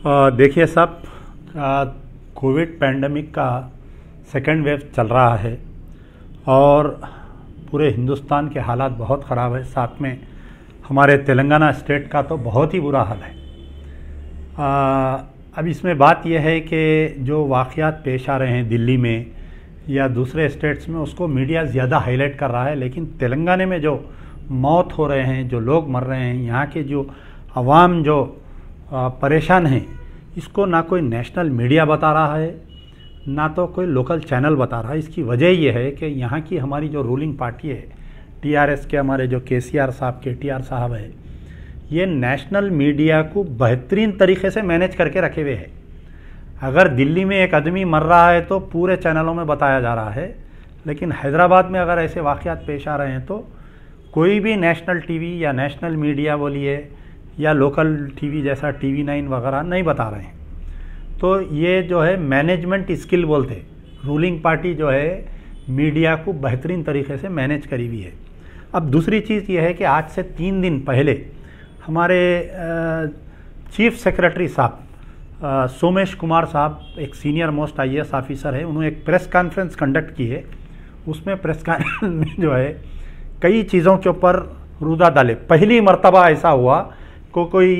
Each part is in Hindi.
देखिए साहब, कोविड पैंडमिक का सेकेंड वेव चल रहा है और पूरे हिंदुस्तान के हालात बहुत ख़राब है। साथ में हमारे तेलंगाना स्टेट का तो बहुत ही बुरा हाल है। अब इसमें बात यह है कि जो वाक़यात पेश आ रहे हैं दिल्ली में या दूसरे स्टेट्स में, उसको मीडिया ज़्यादा हाईलाइट कर रहा है, लेकिन तेलंगाना में जो मौत हो रहे हैं, जो लोग मर रहे हैं, यहाँ के जो अवाम जो परेशान हैं, इसको ना कोई नेशनल मीडिया बता रहा है, ना तो कोई लोकल चैनल बता रहा है। इसकी वजह ये है कि यहाँ की हमारी जो रूलिंग पार्टी है, टीआरएस के हमारे जो केसीआर साहब, केटीआर साहब है, ये नेशनल मीडिया को बेहतरीन तरीके से मैनेज करके रखे हुए हैं। अगर दिल्ली में एक आदमी मर रहा है तो पूरे चैनलों में बताया जा रहा है, लेकिन हैदराबाद में अगर ऐसे वाक़यात पेश आ रहे हैं तो कोई भी नेशनल टीवी या नेशनल मीडिया बोलिए या लोकल टीवी जैसा टीवी 9 वगैरह नहीं बता रहे हैं। तो ये जो है मैनेजमेंट स्किल बोलते, रूलिंग पार्टी जो है मीडिया को बेहतरीन तरीके से मैनेज करी हुई है। अब दूसरी चीज़ ये है कि आज से 3 दिन पहले हमारे चीफ सेक्रेटरी साहब सोमेश कुमार साहब, एक सीनियर मोस्ट IAS ऑफिसर है, उन्होंने एक प्रेस कॉन्फ्रेंस कंडक्ट की है। उसमें प्रेस कॉन्फ्रेंस में जो है कई चीज़ों के ऊपर रुदा डाले। पहली मर्तबा ऐसा हुआ को कोई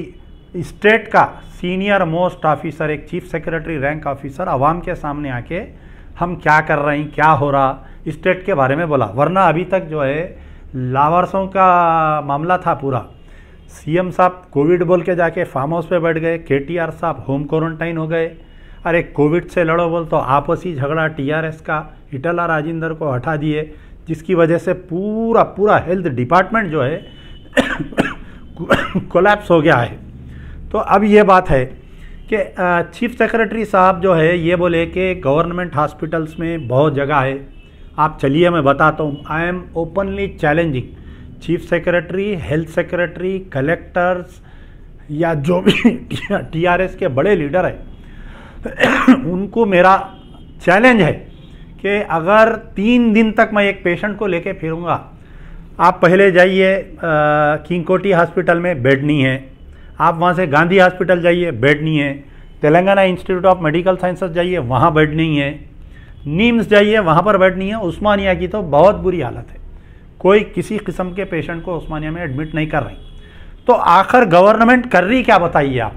स्टेट का सीनियर मोस्ट ऑफिसर, एक चीफ सेक्रेटरी रैंक ऑफिसर आवाम के सामने आके हम क्या कर रहे हैं, क्या हो रहा, स्टेट के बारे में बोला। वरना अभी तक जो है लावारसों का मामला था पूरा। सीएम साहब कोविड बोल के जाके फार्म हाउस पे बैठ गए, केटीआर साहब होम क्वारंटाइन हो गए। अरे कोविड से लड़ो बोल तो आपसी झगड़ा टीआरएस का, ईटला राजेंद्र को हटा दिए, जिसकी वजह से पूरा हेल्थ डिपार्टमेंट जो है कोलैप्स हो गया है। तो अब ये बात है कि चीफ सेक्रेटरी साहब जो है ये बोले कि गवर्नमेंट हॉस्पिटल्स में बहुत जगह है, आप चलिए मैं बताता हूँ। I am openly challenging chief secretary, health secretary, collectors या जो भी टीआरएस के बड़े लीडर हैं उनको मेरा चैलेंज है कि अगर 3 दिन तक मैं एक पेशेंट को लेके फिरूंगा, आप पहले जाइए किंग कोटी हॉस्पिटल में बेड नहीं है, आप वहाँ से गांधी हॉस्पिटल जाइए बेड नहीं है, Telangana institute of medical sciences जाइए वहाँ बेड नहीं है, नीम्स जाइए वहाँ पर बेड नहीं है। उस्मानिया की तो बहुत बुरी हालत है, कोई किसी किस्म के पेशेंट को उस्मानिया में एडमिट नहीं कर रही। तो आखिर गवर्नमेंट कर रही क्या बताइए आप?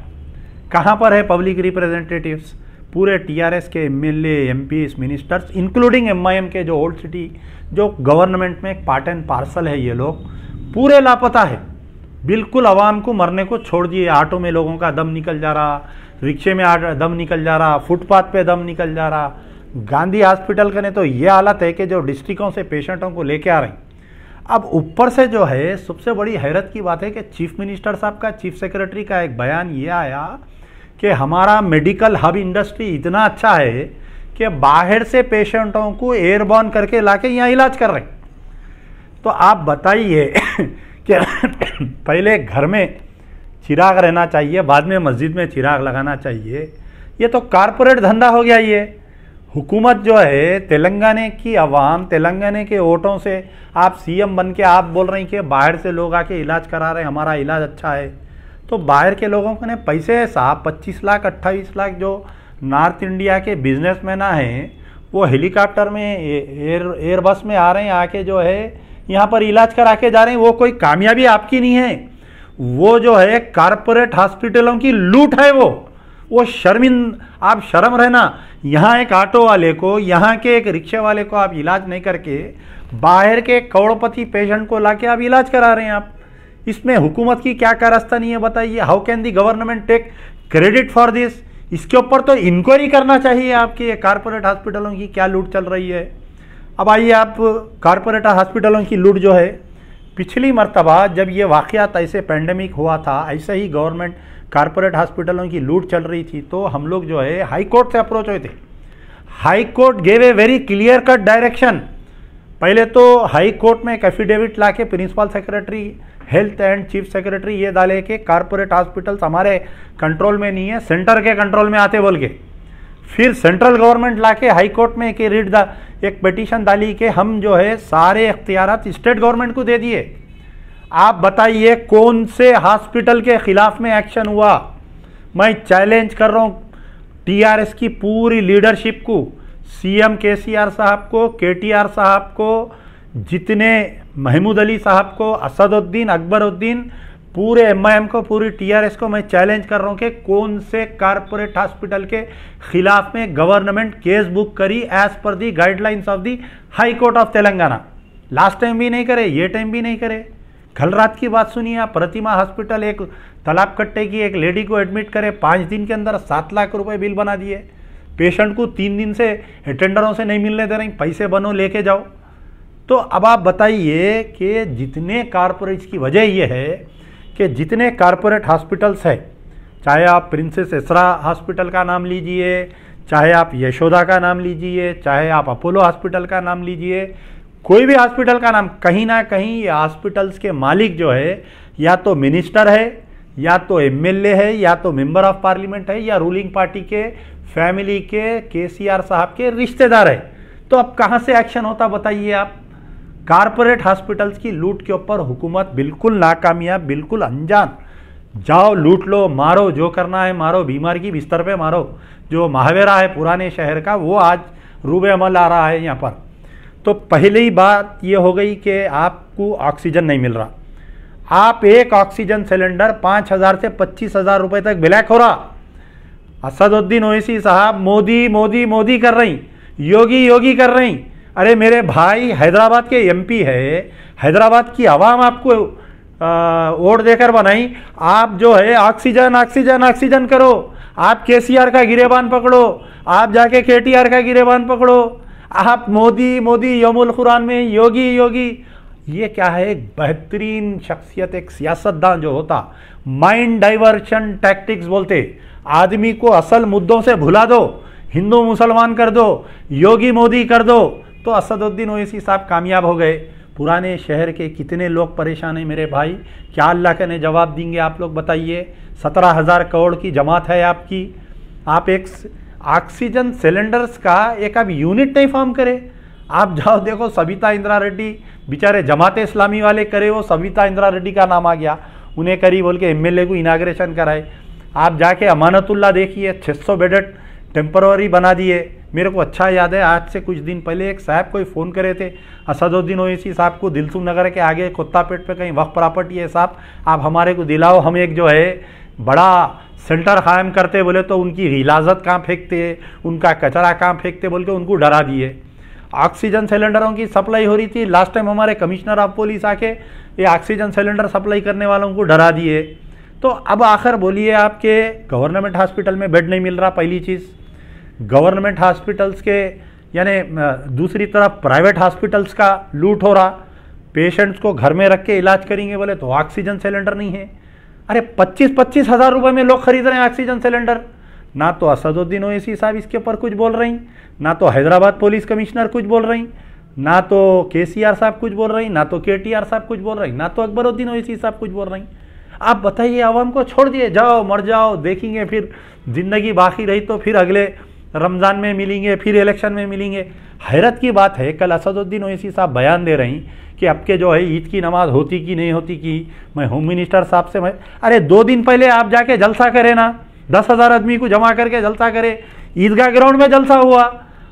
कहाँ पर है पब्लिक रिप्रेजेंटेटिव्स? पूरे टीआरएस के MLA, MPs, ministers, including MIM के जो ओल्ड सिटी जो गवर्नमेंट में एक पार्ट एंड पार्सल है, ये लोग पूरे लापता है। बिल्कुल आवाम को मरने को छोड़ दिए। ऑटो में लोगों का दम निकल जा रहा, रिक्शे में दम निकल जा रहा, फुटपाथ पे दम निकल जा रहा। गांधी हॉस्पिटल का ने तो ये हालत है कि जो डिस्ट्रिक्टों से पेशेंटों को लेके आ रही। अब ऊपर से जो है सबसे बड़ी हैरत की बात है कि चीफ मिनिस्टर साहब का, चीफ सेक्रेटरी का एक बयान ये आया कि हमारा मेडिकल हब इंडस्ट्री इतना अच्छा है कि बाहर से पेशेंटों को एयरबॉर्न करके लाके यहाँ इलाज कर रहे हैं। तो आप बताइए कि पहले घर में चिराग रहना चाहिए, बाद में मस्जिद में चिराग लगाना चाहिए। ये तो कारपोरेट धंधा हो गया। ये हुकूमत जो है तेलंगाना की आवाम, तेलंगाना के वोटों से आप सीएम बन के आप बोल रहे हैं कि बाहर से लोग आके इलाज करा रहे हैं, हमारा इलाज अच्छा है। तो बाहर के लोगों को ने पैसे है साहब, 25 लाख 28 लाख जो नॉर्थ इंडिया के बिजनेसमैन हैं वो हेलीकॉप्टर में एयर बस में आ रहे हैं, आके जो है यहाँ पर इलाज करा के जा रहे हैं। वो कोई कामयाबी आपकी नहीं है, वो जो है कारपोरेट हॉस्पिटलों की लूट है। वो आप शर्म रहना। यहाँ एक ऑटो वाले को, यहाँ के एक रिक्शे वाले को आप इलाज नहीं करके बाहर के करोड़पति पेशेंट को लाके आप इलाज करा रहे हैं। आप इसमें हुकूमत की क्या कारस्तानी है बताइए? How can the government take credit for this? इसके ऊपर तो इंक्वायरी करना चाहिए आपके कारपोरेट हॉस्पिटलों की क्या लूट चल रही है। अब आइए, आप कारपोरेट हॉस्पिटलों की लूट जो है, पिछली मर्तबा जब ये वाक़यात ऐसे पैंडेमिक हुआ था, ऐसे ही गवर्नमेंट कारपोरेट हॉस्पिटलों की लूट चल रही थी, तो हम लोग जो है हाई कोर्ट से अप्रोच हुए थे। High court gave a very clear cut direction. पहले तो हाई कोर्ट में एक एफिडेविट ला के principal secretary health and chief secretary ये डाले कि कारपोरेट हॉस्पिटल्स हमारे कंट्रोल में नहीं है, सेंटर के कंट्रोल में आते बोल के। फिर सेंट्रल गवर्नमेंट लाके हाई कोर्ट में एक पिटीशन डाली कि हम जो है सारे इख्तियारात स्टेट गवर्नमेंट को दे दिए। आप बताइए कौन से हॉस्पिटल के खिलाफ में एक्शन हुआ? मैं चैलेंज कर रहा हूँ टीआरएस की पूरी लीडरशिप को, सीएम केसीआर साहब को, केटीआर साहब को, जितने महमूद अली साहब को, असदुद्दीन, अकबरुद्दीन, पूरे एमआईएम को, पूरी टीआरएस को मैं चैलेंज कर रहा हूँ कि कौन से कारपोरेट हॉस्पिटल के खिलाफ में गवर्नमेंट केस बुक करी as per the guidelines of the high court of Telangana. Last time भी नहीं करे, ये टाइम भी नहीं करे। कल रात की बात सुनिए आप, प्रतिमा हॉस्पिटल एक तालाब कट्टे की एक लेडी को एडमिट करे, 5 दिन के अंदर 7 लाख रुपए बिल बना दिए। पेशेंट को 3 दिन से अटेंडरों से नहीं मिलने दे रही, पैसे बनो लेके जाओ। तो अब आप बताइए कि जितने कारपोरेट्स की वजह यह है कि जितने कारपोरेट हॉस्पिटल्स है, चाहे आप प्रिंसेस एसरा हॉस्पिटल का नाम लीजिए, चाहे आप यशोदा का नाम लीजिए, चाहे आप अपोलो हॉस्पिटल का नाम लीजिए, कोई भी हॉस्पिटल का नाम, कहीं ना कहीं ये हॉस्पिटल्स के मालिक जो है या तो मिनिस्टर है, या तो एमएलए है, या तो मेंबर ऑफ पार्लियामेंट है, या रूलिंग पार्टी के फैमिली के केसीआर साहब के रिश्तेदार है। तो अब कहाँ से एक्शन होता बताइए आप। कारपोरेट हॉस्पिटल्स की लूट के ऊपर हुकूमत बिल्कुल नाकामयाब, बिल्कुल अनजान। जाओ लूट लो, मारो, जो करना है मारो, बीमार की बिस्तर पे मारो। जो महावेरा है पुराने शहर का, वो आज रूबे अमल आ रहा है यहाँ पर। तो पहले ही बात ये हो गई कि आपको ऑक्सीजन नहीं मिल रहा। आप एक ऑक्सीजन सिलेंडर 5,000 से 25,000 रुपए तक ब्लैक हो रहा। असदुद्दीन ओवैसी साहब मोदी मोदी मोदी कर रही, योगी योगी कर रही। अरे मेरे भाई, हैदराबाद के एमपी है, हैदराबाद की आवाम आपको वोट देकर बनाई। आप जो है ऑक्सीजन ऑक्सीजन ऑक्सीजन करो। आप केसीआर का गिरेबान पकड़ो, आप जाके केटीआर का गिरेबान पकड़ो। आप मोदी मोदी, यौमुल कुरान में योगी योगी। ये क्या है, एक बेहतरीन शख्सियत, एक सियासतदान जो होता, माइंड डाइवर्शन टैक्टिक्स बोलते। आदमी को असल मुद्दों से भुला दो, हिंदू मुसलमान कर दो, योगी मोदी कर दो। तो असदुद्दीन ओवैसी साहब कामयाब हो गए। पुराने शहर के कितने लोग परेशान हैं मेरे भाई, क्या अल्लाह के ने जवाब देंगे आप लोग बताइए। 17,000 करोड़ की जमात है आपकी। आप एक ऑक्सीजन सिलेंडर्स का एक आप यूनिट नहीं फॉर्म करे। आप जाओ देखो, सविता इंदिरा रेड्डी बेचारे जमात इस्लामी वाले करे, वो सविता इंदिरा रेड्डी का नाम आ गया, उन्हें करी बोल के एमएलए को इनाग्रेशन कराए। आप जाके अमानतुल्ला देखिए, 600 बेडेड टेम्पररी बना दिए। मेरे को अच्छा याद है, आज से कुछ दिन पहले एक साहब कोई फ़ोन करे थे असदुद्दीन ओवैसी साहब को, दिलसुख नगर के आगे कोत्तापेट पे कहीं वक्फ प्रॉपर्टी है साहब, आप हमारे को दिलाओ, हम एक जो है बड़ा सेंटर कायम करते। बोले तो उनकी हिलाजत कहाँ फेंकते, उनका कचरा कहाँ फेंकते बोल के उनको डरा दिए। ऑक्सीजन सिलेंडरों की सप्लाई हो रही थी, लास्ट टाइम हमारे कमिश्नर ऑफ पुलिस आके ये ऑक्सीजन सिलेंडर सप्लाई करने वालों को डरा दिए। तो अब आखिर बोलिए, आपके गवर्नमेंट हॉस्पिटल में बेड नहीं मिल रहा, पहली चीज़। गवर्नमेंट हॉस्पिटल्स के यानी दूसरी तरफ प्राइवेट हॉस्पिटल्स का लूट हो रहा। पेशेंट्स को घर में रख के इलाज करेंगे बोले तो ऑक्सीजन सिलेंडर नहीं है। अरे 25-25 हज़ार रुपये में लोग खरीद रहे हैं ऑक्सीजन सिलेंडर। ना तो असदुद्दीन ओवैसी साहब इसके ऊपर कुछ बोल रही, ना तो हैदराबाद पुलिस कमिश्नर कुछ बोल रही, ना तो केसीआर साहब कुछ बोल रही, ना तो केटीआर साहब कुछ बोल रही, ना तो अकबरुद्दीन ओवैसी साहब कुछ बोल रही। आप बताइए, आवाम को छोड़ दिए, जाओ मर जाओ, देखेंगे फिर जिंदगी बाकी रही तो फिर अगले रमज़ान में मिलेंगे, फिर इलेक्शन में मिलेंगे। हैरत की बात है, कल असदुद्दीन ओवैसी साहब बयान दे रही कि अब के जो है ईद की नमाज होती कि नहीं होती कि मैं होम मिनिस्टर साहब से अरे 2 दिन पहले आप जाके जलसा करें ना, 10,000 आदमी को जमा करके जलसा करे। ईदगाह ग्राउंड में जलसा हुआ।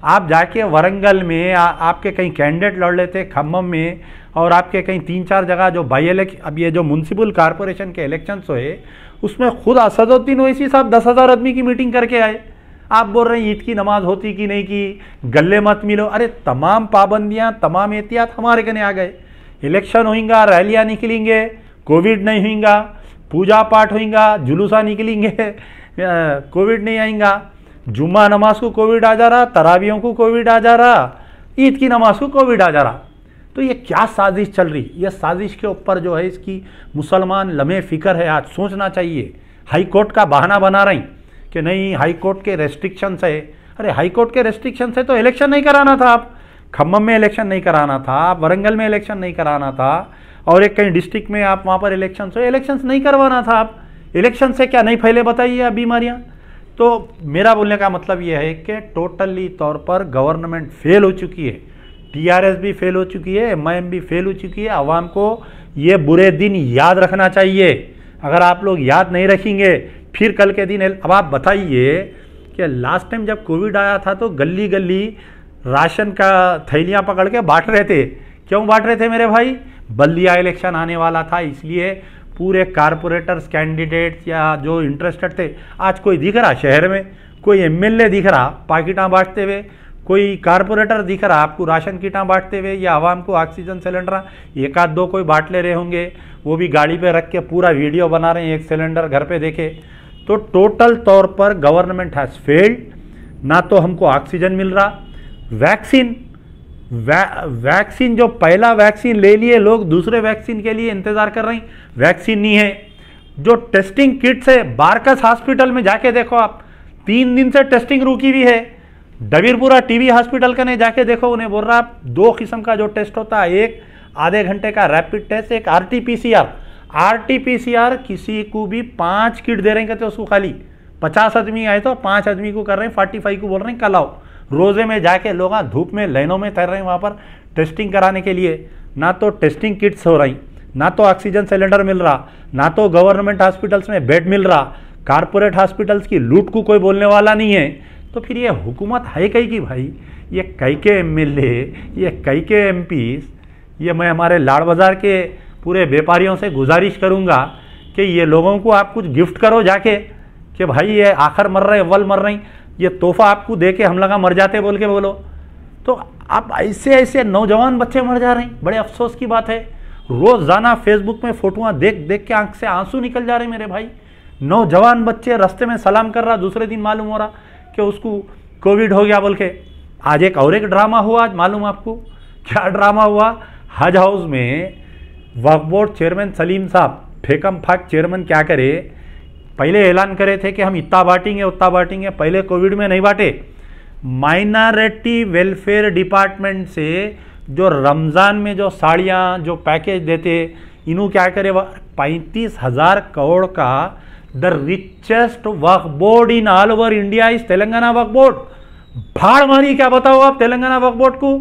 आप जाके वरंगल में आपके कहीं कैंडिडेट लड़ लेते, खम्मम में, और आपके कहीं 3-4 जगह जो बाई इलेक्शन, अब ये जो म्यूनसिपल कॉरपोरेशन के इलेक्शंस हुए उसमें खुद असदुद्दीन ओवैसी साहब 10,000 आदमी की मीटिंग करके आए। आप बोल रहे हैं ईद की नमाज होती कि नहीं की, गले मत मिलो। अरे तमाम पाबंदियां, तमाम एहतियात हमारे कने आ गए। इलेक्शन होएगा, रैलियां निकलेंगे, कोविड नहीं होएगा, पूजा पाठ होएगा, जुलूसा निकलेंगे, कोविड नहीं आएगा। जुम्मा नमाज को कोविड आ जा रहा, तरावियों को कोविड आ जा रहा, ईद की नमाज को कोविड आ जा रहा। तो ये क्या साजिश चल रही? ये साजिश के ऊपर जो है इसकी मुसलमान लम्हे फ़िक्र है। आज सोचना चाहिए। हाई कोर्ट का बहाना बना रही कि नहीं हाई कोर्ट के रेस्ट्रिक्शंस है। अरे हाई कोर्ट के रेस्ट्रिक्शंस है तो इलेक्शन नहीं कराना था। आप खम्मम में इलेक्शन नहीं कराना था, आप वरंगल में इलेक्शन नहीं कराना था, और एक कहीं डिस्ट्रिक्ट में आप वहाँ पर इलेक्शन नहीं करवाना था। आप इलेक्शन से क्या नहीं फैले बताइए आप बीमारियाँ। तो मेरा बोलने का मतलब यह है कि टोटली तौर पर गवर्नमेंट फेल हो चुकी है, टीआरएस भी फेल हो चुकी है, एमआईएम भी फेल हो चुकी है। आवाम को ये बुरे दिन याद रखना चाहिए। अगर आप लोग याद नहीं रखेंगे, फिर कल के दिन अब आप बताइए कि लास्ट टाइम जब कोविड आया था तो गली गली राशन का थैलियाँ पकड़ के बांट रहे थे। क्यों बांट रहे थे मेरे भाई? बल्दिया इलेक्शन आने वाला था, इसलिए पूरे कारपोरेटर्स कैंडिडेट्स या जो इंटरेस्टेड थे, आज कोई दिख रहा शहर में? कोई एमएलए दिख रहा पाकिटां बांटते हुए? कोई कारपोरेटर दिख रहा आपको राशन किटां बांटते हुए या आवाम को ऑक्सीजन सिलेंडर? एक आध दो कोई बांट ले रहे होंगे, वो भी गाड़ी पे रख के पूरा वीडियो बना रहे हैं, एक सिलेंडर घर पे देखे। तो टोटल तौर पर गवर्नमेंट हैज़ फेल्ड। ना तो हमको ऑक्सीजन मिल रहा, वैक्सीन जो पहला वैक्सीन ले लिए लोग, दूसरे वैक्सीन के लिए इंतजार कर रहे हैं, वैक्सीन नहीं है। जो टेस्टिंग किट्स है, बारकस हॉस्पिटल में जाके देखो आप, 3 दिन से टेस्टिंग रुकी हुई है। डबीरपुरा टीबी हॉस्पिटल का नहीं जाके देखो, उन्हें बोल रहा आप 2 किस्म का जो टेस्ट होता है, एक आधे घंटे का रैपिड टेस्ट, एक आरटीपीसीआर किसी को भी 5 किट दे रहे हैं, कहते उसको खाली 50 आदमी आए तो 5 आदमी को कर रहे हैं, 45 को बोल रहे हैं कल आओ। रोजे में जाके लोग धूप में लाइनों में तैर रहे हैं वहाँ पर टेस्टिंग कराने के लिए। ना तो टेस्टिंग किट्स हो रही, ना तो ऑक्सीजन सिलेंडर मिल रहा, ना तो गवर्नमेंट हॉस्पिटल्स में बेड मिल रहा। कारपोरेट हॉस्पिटल्स की लूट को कोई बोलने वाला नहीं है। तो फिर ये हुकूमत है कई की भाई? ये कई के एमएलए, ये कई के एमपीज, ये मैं हमारे लाड़ बाजार के पूरे व्यापारियों से गुजारिश करूंगा कि ये लोगों को आप कुछ गिफ्ट करो जाके, कि भाई ये आखिर मर रहे, अव्वल मर रही, ये तोहफा आपको दे के हम लगा मर जाते बोल के बोलो। तो आप ऐसे ऐसे नौजवान बच्चे मर जा रहे हैं, बड़े अफसोस की बात है। रोजाना फेसबुक में फोटोआं देख देख के आंख से आंसू निकल जा रहे मेरे भाई। नौजवान बच्चे रास्ते में सलाम कर रहा, दूसरे दिन मालूम हो रहा कि उसको कोविड हो गया बोल के। आज एक और एक ड्रामा हुआ, आज मालूम आपको क्या ड्रामा हुआ? हज हाउस में वक्फ बोर्ड चेयरमैन सलीम साहब, फेकम फाक चेयरमैन क्या करे, पहले ऐलान करे थे कि हम इतना बांटेंगे उतना बांटेंगे, पहले कोविड में नहीं बांटे। माइनॉरिटी वेलफेयर डिपार्टमेंट से जो रमज़ान में जो साड़ियाँ जो पैकेज देते, इन्हों क्या करे, 35,000 करोड़ का the richest Waqf board in all over India is Telangana Waqf board. भाड़ मारी क्या बताओ आप तेलंगाना वक्फ बोर्ड को?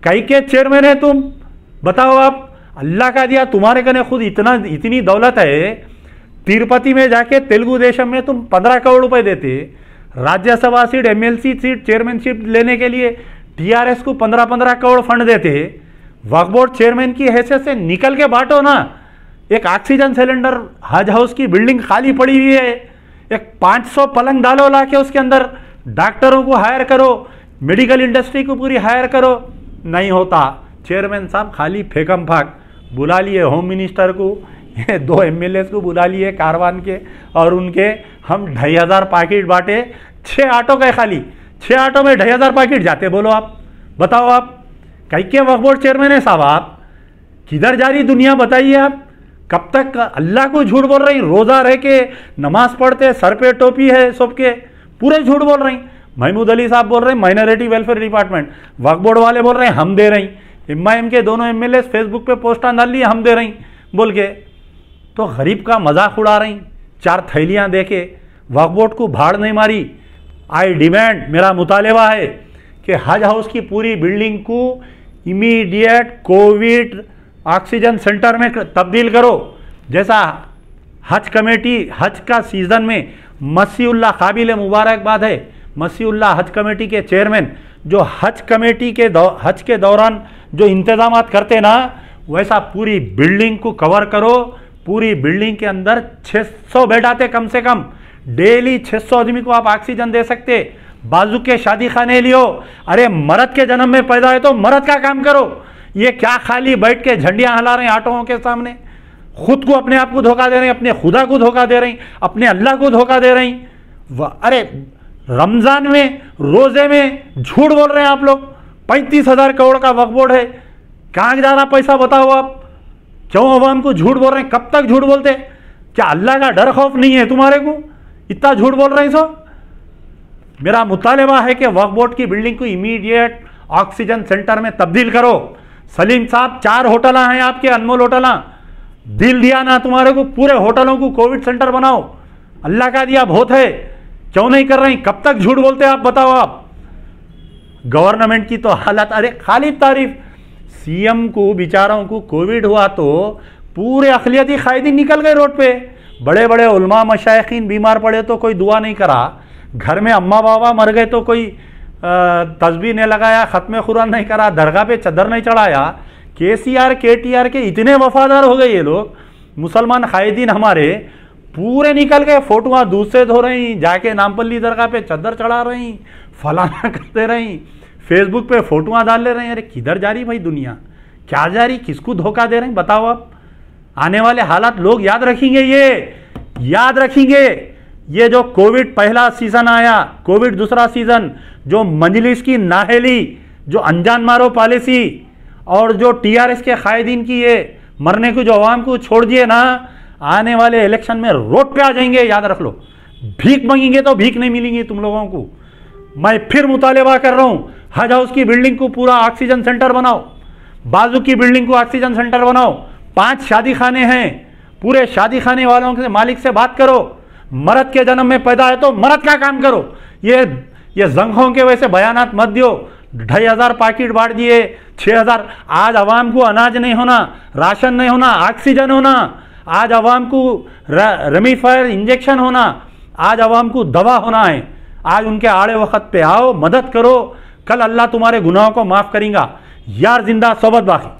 कई के चेयरमैन है तुम, बताओ आप? अल्लाह का दिया तुम्हारे कने खुद इतनी दौलत है, तिरुपति में जाके तेलुगु देशम में तुम 15 करोड़ रुपए देते, Rajya Sabha seat, MLC seat, chairmanship लेने के लिए टीआरएस को 15-15 करोड़ फंड देते। वक्फ बोर्ड चेयरमैन की हैसियत से निकल के बांटो ना। एक ऑक्सीजन सिलेंडर, हज हाउस की बिल्डिंग खाली पड़ी हुई है, एक 500 पलंग डालो ला के उसके अंदर, डॉक्टरों को हायर करो, मेडिकल इंडस्ट्री को पूरी हायर करो, नहीं होता। चेयरमैन साहब खाली फेकम फाक, बुला लिए होम मिनिस्टर को, ये 2 एमएलए को बुला लिए कारवान के, और उनके हम 2,500 पैकेट बांटे। 6 ऑटो के खाली, 6 ऑटो में 2,500 पैकेट जाते, बोलो आप, बताओ आप? कई के वक्फ बोर्ड चेयरमैन है साहब आप? किधर जा रही दुनिया बताइए आप? कब तक अल्लाह को झूठ बोल रही? रोजा रह के नमाज पढ़ते, सर पे टोपी है सबके, पूरे झूठ बोल रही। महमूद अली साहब बोल रहे हैं माइनॉरिटी वेलफेयर डिपार्टमेंट, वक्फ बोर्ड वाले बोल रहे हैं हम दे रही, एमआईएम के दोनों एमएलए फेसबुक पे पोस्टर डाल लिए हम दे रही बोल के। तो गरीब का मजाक उड़ा रही, 4 थैलियां देके वक्फ बोर्ड को भाड़ नहीं मारी। आई डिमांड, मेरा मुतालबा है कि हज हाउस की पूरी बिल्डिंग को इमीडिएट कोविड ऑक्सीजन सेंटर में तब्दील करो। जैसा हज कमेटी, हज का सीजन में मसीउल्लाह, काबिल मुबारकबाद है मसीउल्लाह हज कमेटी के चेयरमैन, जो हज कमेटी के हज के दौरान जो इंतजाम करते ना, वैसा पूरी बिल्डिंग को कवर करो। पूरी बिल्डिंग के अंदर 600 बेड आते कम से कम, डेली 600 आदमी को आप ऑक्सीजन दे सकते। बाजू के शादी खाने लियो, अरे मर्द के जन्म में पैदा है तो मर्द का काम करो। ये क्या खाली बैठ के झंडियां हिला रहे हैं ऑटोओं के सामने, खुद को अपने आप को धोखा दे रहे हैं, अपने खुदा को धोखा दे रहे हैं, अपने अल्लाह को धोखा दे रहे हैं। अरे रमजान में, रोजे में झूठ बोल रहे हैं आप लोग। 35,000 करोड़ का वक्फ बोर्ड है, कहाँ जा रहा पैसा बताओ आप? क्यों अवाम को झूठ बोल रहे हैं? कब तक झूठ बोलते? क्या अल्लाह का डर खौफ नहीं है तुम्हारे को? इतना झूठ बोल रहे हैं सो। मेरा मुतालबा है कि वक्फ बोर्ड की बिल्डिंग को इमीडिएट ऑक्सीजन सेंटर में तब्दील करो। सलीम साहब, 4 होटल हैं आपके, अनमोल होटल, दिल दिया ना तुम्हारे को, पूरे होटलों को कोविड सेंटर बनाओ। अल्लाह का दिया बहुत है, क्यों नहीं कर रही? कब तक झूठ बोलते आप बताओ आप? गवर्नमेंट की तो हालत, अरे खाली तारीफ। सीएम को बेचारों को कोविड हुआ तो पूरे अखिलियती कायदीन निकल गए रोड पे, बड़े बड़े उलमा मशाइखीन बीमार पड़े तो कोई दुआ नहीं करा, घर में अम्मा बाबा मर गए तो कोई तस्बीह नहीं लगाया, ख़त्म कुरान नहीं करा, दरगाह पे चदर नहीं चढ़ाया। केसीआर केटीआर के इतने वफादार हो गए ये लोग, मुसलमान कायदीन हमारे पूरे निकल गए, फोटोआँ दूध से धो रही, जाके नामपल्ली दरगाह पे चदर चढ़ा रही, फलाना करते रही, फेसबुक पे फोटोआँ डाल ले रहे हैं। अरे किधर जा रही भाई दुनिया, क्या जा रही, किसको धोखा दे रहे हैं बताओ आप। आने वाले हालात लोग याद रखेंगे, ये याद रखेंगे। ये जो कोविड पहला सीजन आया, कोविड दूसरा सीजन, जो मजलिस की नाहेली, जो अनजान मारो पॉलिसी और जो टीआरएस के कायदीन की ये मरने को जो अवाम को छोड़ दिए ना, आने वाले इलेक्शन में रोड पे आ जाएंगे, याद रख लो। भीख मांगेंगे तो भीख नहीं मिलेंगी तुम लोगों को। मैं फिर मुतालिबा कर रहा हूं, हज हाउस की बिल्डिंग को पूरा ऑक्सीजन सेंटर बनाओ, बाजू की बिल्डिंग को ऑक्सीजन सेंटर बनाओ, 5 शादी खाने हैं, पूरे शादी खाने वालों के मालिक से बात करो, मर्द के जन्म में पैदा है तो मर्द का काम करो। ये जंगों के वैसे बयानात मत दियो। 2500 पैकेट बांट दिए, 6000। आज अवाम को अनाज नहीं होना, राशन नहीं होना, ऑक्सीजन होना, आज अवाम को रेमडेसिविर इंजेक्शन होना, आज अवाम को दवा होना है। आज उनके आड़े वक्त पे आओ, मदद करो, कल अल्लाह तुम्हारे गुनाहों को माफ करेगा। यार जिंदा सोबत बाकी।